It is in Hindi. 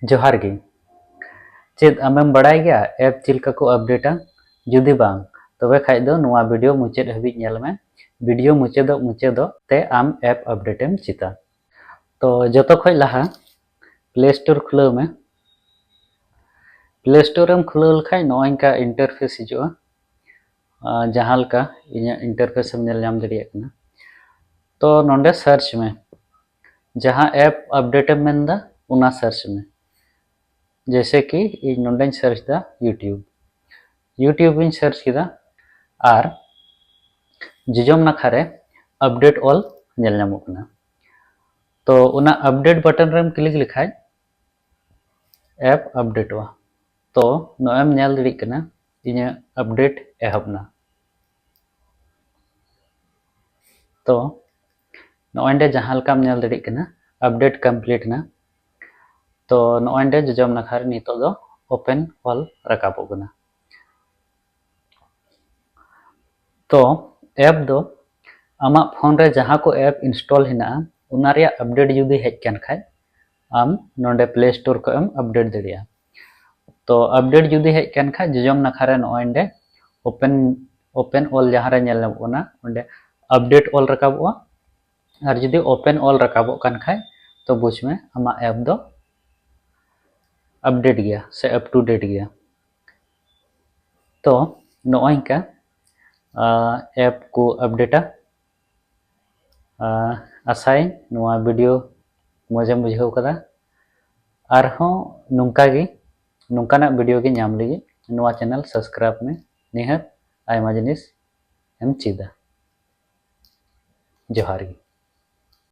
जोहार गे चेद आमेम बड़ाई गया ऐप चिलका को अपडेटा जुदी बांग तबे खाइ दो नुआ वीडियो मुचाद हबी नेल में वीडियो मुचाद ते आम ऐप अपडेटेम चिता तो जतो खय लहा प्ले स्टोर खुलाव में प्ले स्टोर एम खुलाव लखाय नॉय का इंटरफेस हिजुआ जहां लका इnya इंटरफेस एम नेल नाम दरिया कना तो नोंडे सर्च में जहां ऐप अपडेटेम मेंदा उना सर्च में जैसे कि इन नोंडे सर्च दा यूट्यूब इन सर्च किदा और जिजोम नाखारे अपडेट ऑल नेल नामो कना तो उना अपडेट बटन रेम क्लिक लिखाय ऐप अपडेटवा तो नोएम नेल दड़ी कना इnya अपडेट एहबना तो नोंडे जहां लकाम नेल दड़ी कना अपडेट कंप्लीट ना तो नोंडे जिजोम नाखारे नितो दो ओपन ऑल रकाबो कना तो ऐप दो आमा फोन रे जहां को ऐप इंस्टॉल हिना उना रे अपडेट जुदी हेज कान खाय आम नोंडे प्ले स्टोर को एम अपडेट दड़िया तो अपडेट जुदी हेज कान खाय जिजोम नाखारे नोंडे ओपन ऑल जहां रे नेल नामोना ओंडे अपडेट ऑल रकाबो और जुदी ओपन ऑल रकाबो कान खाय तो बुझ में आमा ऐप दो अपडेट गया से अप टू डेट गया तो नोय का ऐप को अपडेटा आसाय नुआ वीडियो मजेम बुझाव कदा आरहों नुंकाना वीडियो के नाम लगी नुआ चैनल सब्सक्राइब में निहत आयमा जिनिस एम चीदा जोहार गे।